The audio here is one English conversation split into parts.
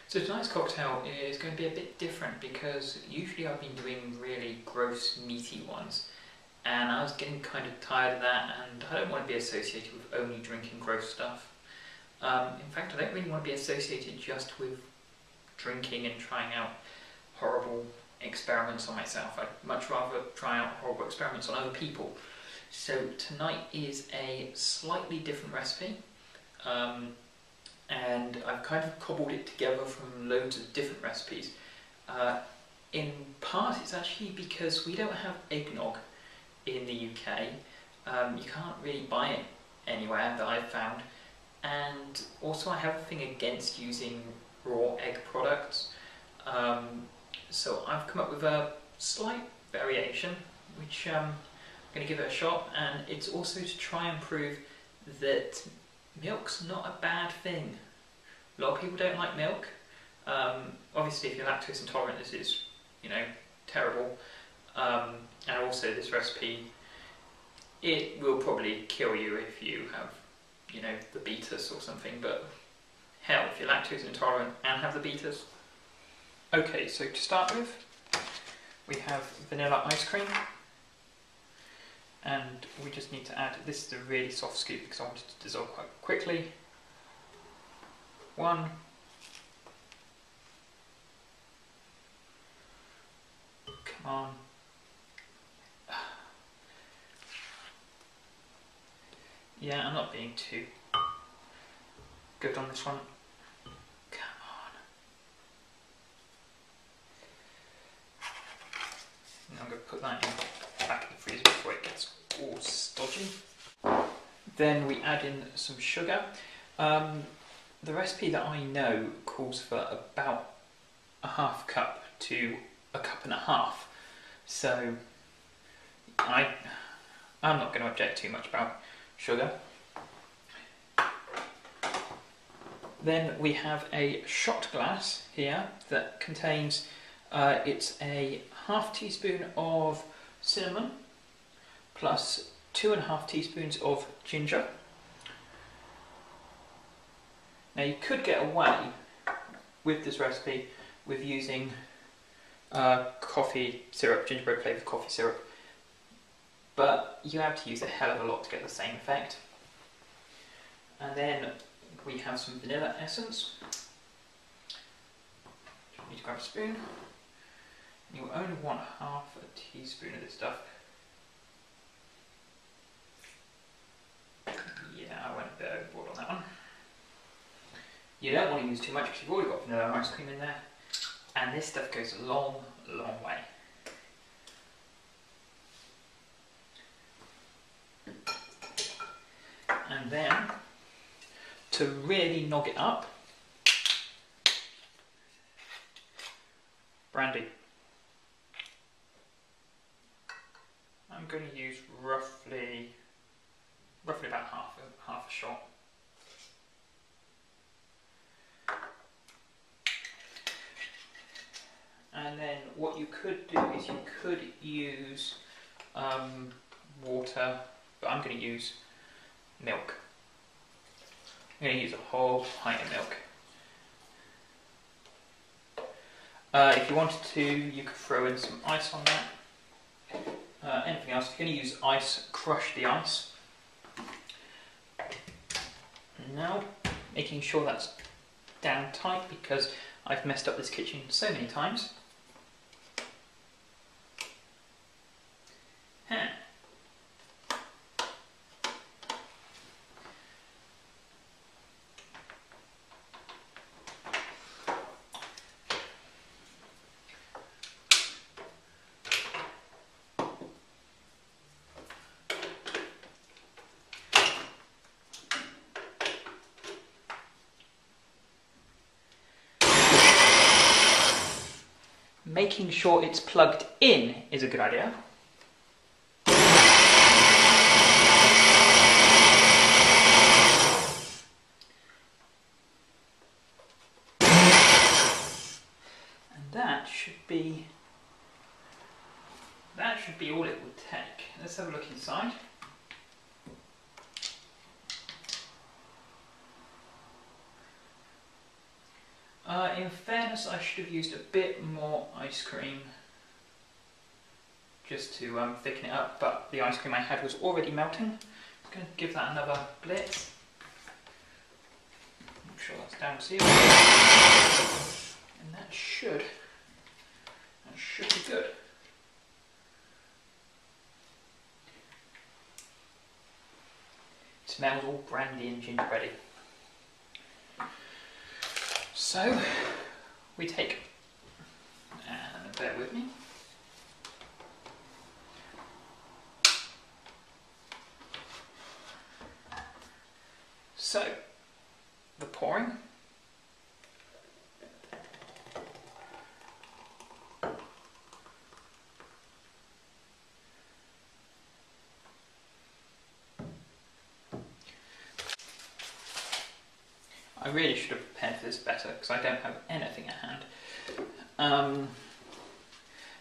So tonight's cocktail is going to be a bit different because usually I've been doing really gross, meaty ones, and I was getting kind of tired of that, and I don't want to be associated with only drinking gross stuff. In fact, I don't really want to be associated just with drinking and trying out horrible experiments on myself. I'd much rather try out horrible experiments on other people. So tonight is a slightly different recipe. And I've kind of cobbled it together from loads of different recipes. In part it's actually because we don't have eggnog in the UK. You can't really buy it anywhere that I've found, and also I have a thing against using raw egg products. So I've come up with a slight variation which I'm going to give it a shot, and it's also to try and prove that milk's not a bad thing. A lot of people don't like milk. Obviously, if you're lactose intolerant, this is, terrible. And also, this recipe, it will probably kill you if you have, the beatus or something. But hell, if you're lactose intolerant and have the beatus. Okay, so to start with, we have vanilla ice cream. And we just need to add, this is a really soft scoop because I want it to dissolve quite quickly. 1. Come on. Yeah, I'm not being too good on this one. Come on. Now I'm going to put that back in the freezer before it gets all stodgy. Then we add in some sugar. The recipe that I know calls for about a half cup to a cup and a half. So I'm not going to object too much about sugar. Then we have a shot glass here that contains, it's a half teaspoon of cinnamon plus 2.5 teaspoons of ginger. Now you could get away with this recipe with using coffee syrup, gingerbread flavoured coffee syrup, but you have to use a hell of a lot to get the same effect. And then we have some vanilla essence. You need to grab a spoon. You only want half a teaspoon of this stuff. Yeah, I went a bit overboard on that one. You don't want to use too much because you've already got vanilla ice cream in there, and this stuff goes a long, long way. And then, to really nog it up, brandy. I'm going to use roughly about half a shot. And then what you could do is you could use water, but I'm going to use milk. I'm going to use a whole pint of milk. If you wanted to, you could throw in some ice on that. Anything else, if you're going to use ice, crush the ice. Now, making sure that's down tight because I've messed up this kitchen so many times. Making sure it's plugged in is a good idea. And that should be all it would take. Let's have a look inside. In fairness, I should have used a bit more ice cream just to thicken it up, but the ice cream I had was already melting. I'm going to give that another blitz. Make sure that's down sealed. And that should be good. It smells all brandy and gingerbready. So we take, and bear with me. So the pouring. I really should have prepared for this better because I don't have anything at hand.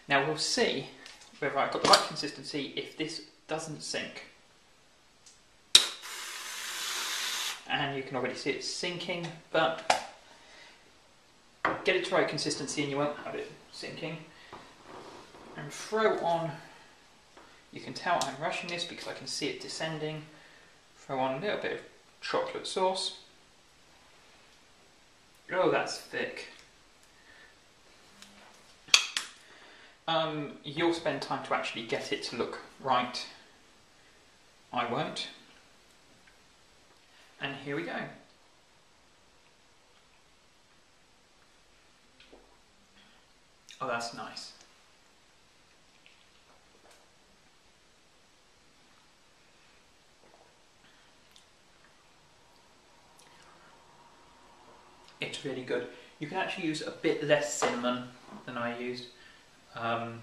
Now we'll see whether I've got the right consistency if this doesn't sink. And you can already see it sinking, but get it to the right consistency and you won't have it sinking. And throw on, you can tell I'm rushing this because I can see it descending. Throw on a little bit of chocolate sauce. Oh, that's thick. You'll spend time to actually get it to look right. I won't. And here we go. Oh, that's nice. It's really good. You can actually use a bit less cinnamon than I used, and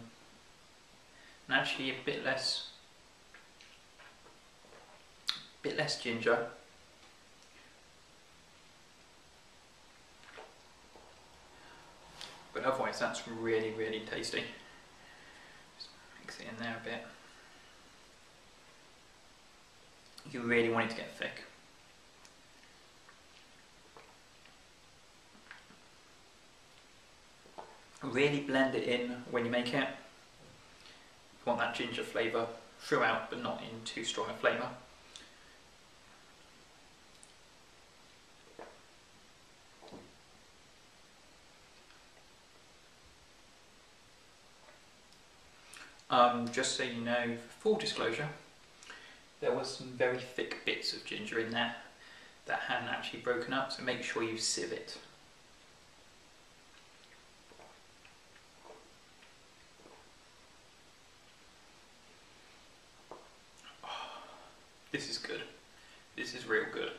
actually a bit less ginger. But otherwise, that's really, really tasty. Just mix it in there a bit. You really want it to get thick. Really blend it in when you make it. You want that ginger flavour throughout, but not in too strong a flavour. Just so you know, for full disclosure, there was some very thick bits of ginger in there that hadn't actually broken up, so make sure you sieve it. This is good. This is real good.